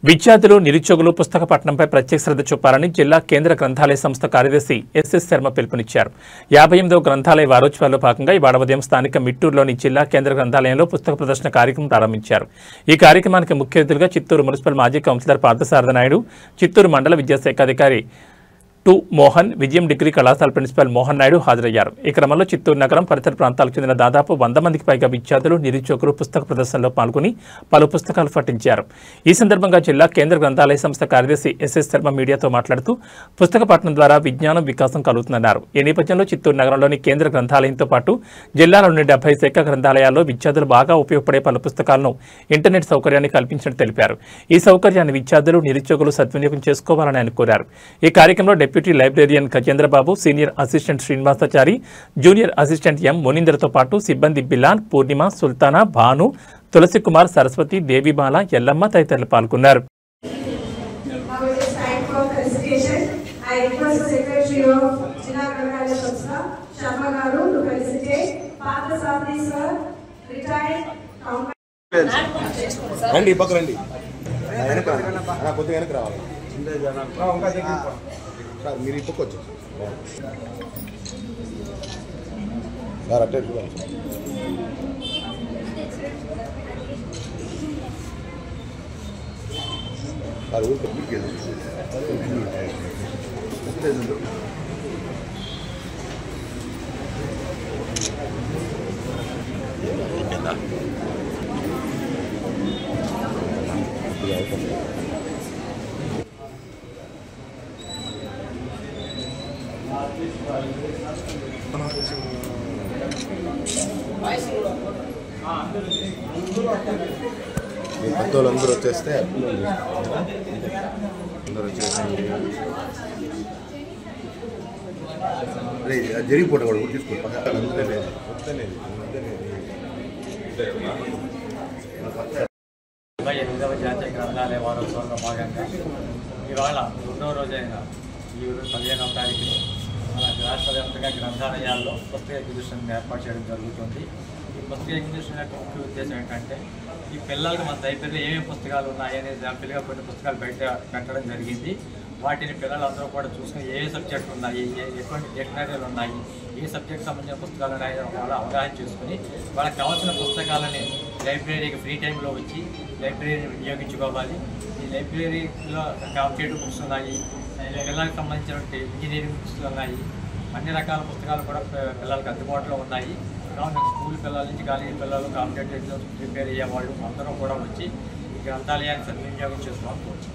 విద్యార్థులు నిరుద్యోగులు పుస్తక పఠనంపై ప్రత్యేక శ్రద్ధ చూపాలని జిల్లా కేంద్ర గ్రంథాలయ సంస్థ కార్యదర్శి ఎస్ఎస్ శర్మ పిలుపునిచ్చారు. 58వ గ్రంథాలయ వారోత్సవాల్లో భాగంగా ఇవాళ ఉదయం స్థానిక మిట్టూరులోని జిల్లా కేంద్ర గ్రంథాలయంలో పుస్తక ప్రదర్శన కార్యక్రమం ప్రారంభించారు. ఈ కార్యక్రమానికి ముఖ్య అతిథులుగా చిత్తూరు మున్సిపల్ మాజీ కౌన్సిలర్ పార్థసారథి నాయుడు, చిత్తూరు మండల విద్యాశాఖ అధికారి మోహన్, విజయం డిగ్రీ కళాశాల ప్రిన్సిపల్ మోహన్ నాయుడు హాజరయ్యారు. ఈ క్రమంలో చిత్తూరు నగరం పరిసర ప్రాంతాలకు చెందిన దాదాపు 100 మందికి పైగా విద్యార్థులు నిరుద్యోగులు పుస్తక ప్రదర్శనలో పాల్గొని పలు పుస్తకాలు పఠించారు. ఈ సందర్భంగా జిల్లా కేంద్ర గ్రంథాలయ సంస్థ కార్యదర్శి ఎస్ఎస్ శర్మ మీడియాతో మాట్లాడుతూ పుస్తక పఠనం ద్వారా విజ్ఞానం వికాసం కలుగుతుందన్నారు. ఈ నేపథ్యంలో చిత్తూరు నగరంలోని కేంద్ర గ్రంథాలయంతో పాటు జిల్లాలోని 70 శాఖ గ్రంథాలయాల్లో విద్యార్థులు బాగా ఉపయోగపడే పలు పుస్తకాలను ఇంటర్నెట్ సౌకర్యాన్ని కల్పించినట్టు తెలిపారు. ఈ సౌకర్యాన్ని విద్యార్థులు నిరుద్యోగులు సద్వినియోగం చేసుకోవాలని ఆయన కోరారు. ఈ కార్యక్రమంలో deputy librarian Gajendrababu, senior assistant Srinivasachari, junior assistant M మునీందర్తో పాటు సిబ్బంది బిలాన్, పూర్ణిమ, సుల్తానా, భాను, తులసి కుమార్, సరస్వతి, దేవిబాల, ఎల్లమ్మ తదితరులు పాల్గొన్నారు. మీరు ఇప్పుకోవచ్చు సార్, అట్టే చూడండి సార్. ఊరికి పెద్దోళ్ళు అందరూ వచ్చేస్తే అందరూ వచ్చేసి జరిగిపోవడం కూడా తీసుకుంటాం. 28వ జాతీయ గ్రంథాలయ వారోత్సవంలో భాగంగా ఇవాళ 2వ రోజైన ఈ 15వ తారీఖుని మన రాష్ట్ర వ్యాప్తంగా గ్రంథాలయాల్లో పుస్తక ఎగ్జిబిషన్ ఏర్పాటు చేయడం జరుగుతుంది. ఈ పుస్తక ఎగ్జిబిషన్ యొక్క ముఖ్య ఉద్దేశం ఏంటంటే ఈ పిల్లలకు మన లైబ్రరీలో ఏమేమి పుస్తకాలు ఉన్నాయనే శాంపిల్గా కొన్ని పుస్తకాలు బయట పెట్టడం జరిగింది. వాటిని పిల్లలందరూ కూడా చూసుకుని ఏ సబ్జెక్టులు ఉన్నాయి, ఎటువంటి డిక్షనరీలు ఉన్నాయి, ఏ సబ్జెక్ట్ సంబంధించిన పుస్తకాలు ఉన్నాయో వాళ్ళు అవగాహన చేసుకుని వాళ్ళకి కావాల్సిన పుస్తకాలని లైబ్రరీకి ఫ్రీ టైంలో వచ్చి లైబ్రరీని వినియోగించుకోవాలి. ఈ లైబ్రరీలో కాంపిటేటివ్ బుక్స్ ఉన్నాయి, పిల్లలకు సంబంధించినటువంటి ఇంజనీరింగ్ బుక్స్ ఉన్నాయి, అన్ని రకాల పుస్తకాలు కూడా పిల్లలకు అందుబాటులో ఉన్నాయి. కావున స్కూల్ పిల్లల నుంచి కాలేజీ పిల్లలు, కాంపిటేటివ్ ఎగ్జామ్స్ ప్రిపేర్ అయ్యే వాళ్ళు అందరూ కూడా వచ్చి ఈ గ్రంథాలయాన్ని సద్వినియోగం చేసుకోవాలి.